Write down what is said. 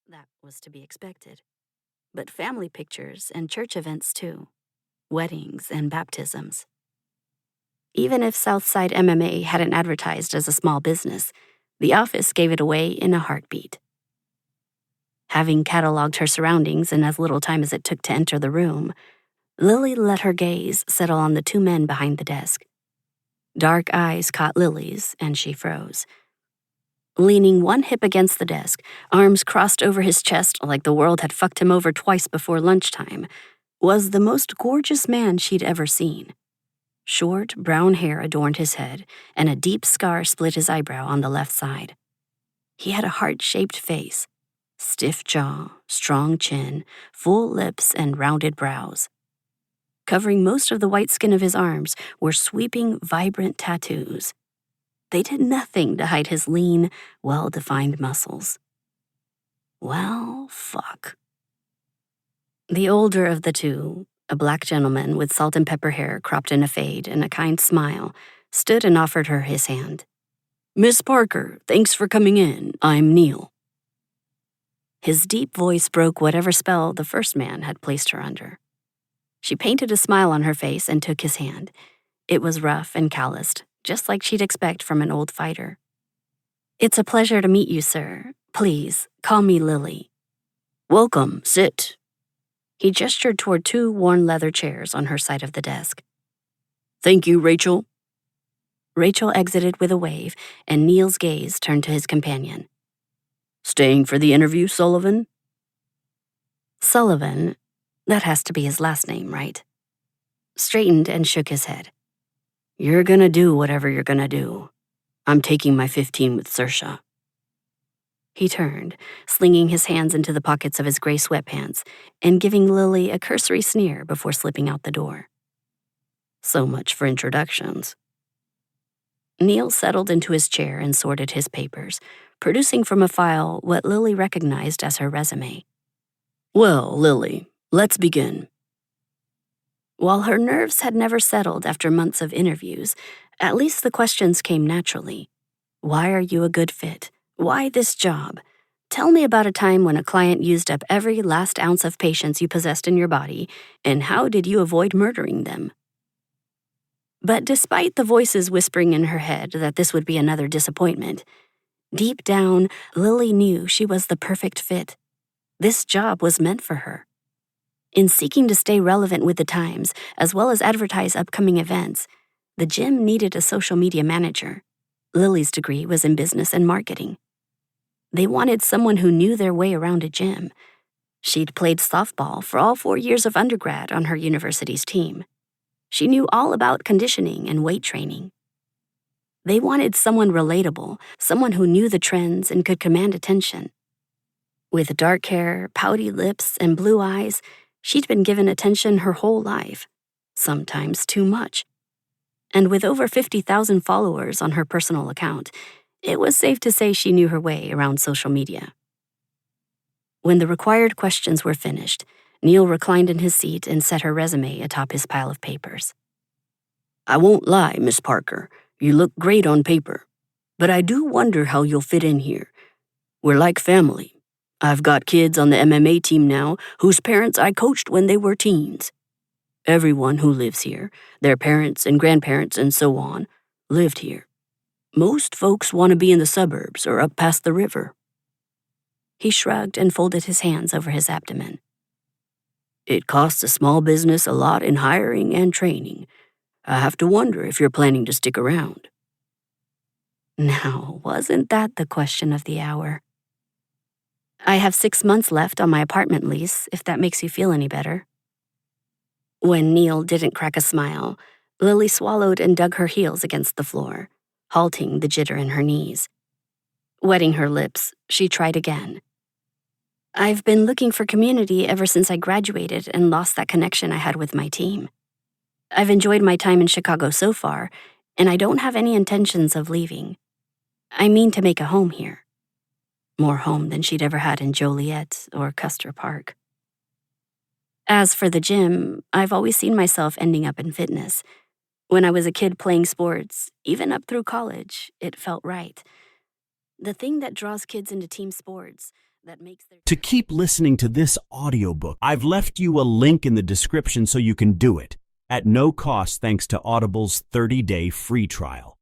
That was to be expected. But family pictures and church events too. Weddings and baptisms. Even if Southside MMA hadn't advertised as a small business, the office gave it away in a heartbeat. Having cataloged her surroundings in as little time as it took to enter the room, Lily let her gaze settle on the two men behind the desk. Dark eyes caught Lily's, and she froze. Leaning one hip against the desk, arms crossed over his chest like the world had fucked him over twice before lunchtime, was the most gorgeous man she'd ever seen. Short, brown hair adorned his head, and a deep scar split his eyebrow on the left side. He had a heart-shaped face, stiff jaw, strong chin, full lips, and rounded brows. Covering most of the white skin of his arms were sweeping, vibrant tattoos. They did nothing to hide his lean, well-defined muscles. Well, fuck. The older of the two, a black gentleman with salt and pepper hair cropped in a fade and a kind smile, stood and offered her his hand. "Miss Parker, thanks for coming in. I'm Neil." His deep voice broke whatever spell the first man had placed her under. She painted a smile on her face and took his hand. It was rough and calloused, just like she'd expect from an old fighter. "It's a pleasure to meet you, sir. Please, call me Lily." "Welcome, sit." He gestured toward two worn leather chairs on her side of the desk. "Thank you, Rachel." Rachel exited with a wave, and Neil's gaze turned to his companion. "Staying for the interview, Sullivan?" Sullivan, that has to be his last name, right? Straightened and shook his head. "You're gonna do whatever you're gonna do. I'm taking my 15 with Saoirse." He turned, slinging his hands into the pockets of his gray sweatpants and giving Lily a cursory sneer before slipping out the door. So much for introductions. Neil settled into his chair and sorted his papers, producing from a file what Lily recognized as her resume. "Well, Lily, let's begin." While her nerves had never settled after months of interviews, at least the questions came naturally. Why are you a good fit? Why this job? Tell me about a time when a client used up every last ounce of patience you possessed in your body, and how did you avoid murdering them? But despite the voices whispering in her head that this would be another disappointment, deep down, Lily knew she was the perfect fit. This job was meant for her. In seeking to stay relevant with the times, as well as advertise upcoming events, the gym needed a social media manager. Lily's degree was in business and marketing. They wanted someone who knew their way around a gym. She'd played softball for all 4 years of undergrad on her university's team. She knew all about conditioning and weight training. They wanted someone relatable, someone who knew the trends and could command attention. With dark hair, pouty lips, and blue eyes, she'd been given attention her whole life, sometimes too much. And with over 50,000 followers on her personal account, it was safe to say she knew her way around social media. When the required questions were finished, Neil reclined in his seat and set her resume atop his pile of papers. "I won't lie, Miss Parker, you look great on paper, but I do wonder how you'll fit in here. We're like family. I've got kids on the MMA team now whose parents I coached when they were teens. Everyone who lives here, their parents and grandparents and so on, lived here. Most folks want to be in the suburbs or up past the river." He shrugged and folded his hands over his abdomen. "It costs a small business a lot in hiring and training. I have to wonder if you're planning to stick around." Now, wasn't that the question of the hour? "I have 6 months left on my apartment lease, if that makes you feel any better." When Neil didn't crack a smile, Lily swallowed and dug her heels against the floor, halting the jitter in her knees. Wetting her lips, she tried again. "I've been looking for community ever since I graduated and lost that connection I had with my team. I've enjoyed my time in Chicago so far, and I don't have any intentions of leaving. I mean to make a home here." More home than she'd ever had in Joliet or Custer Park. As for the gym, I've always seen myself ending up in fitness. When I was a kid playing sports, even up through college, it felt right. The thing that draws kids into team sports, that makes their... To keep listening to this audiobook, I've left you a link in the description so you can do it, at no cost thanks to Audible's 30-day free trial.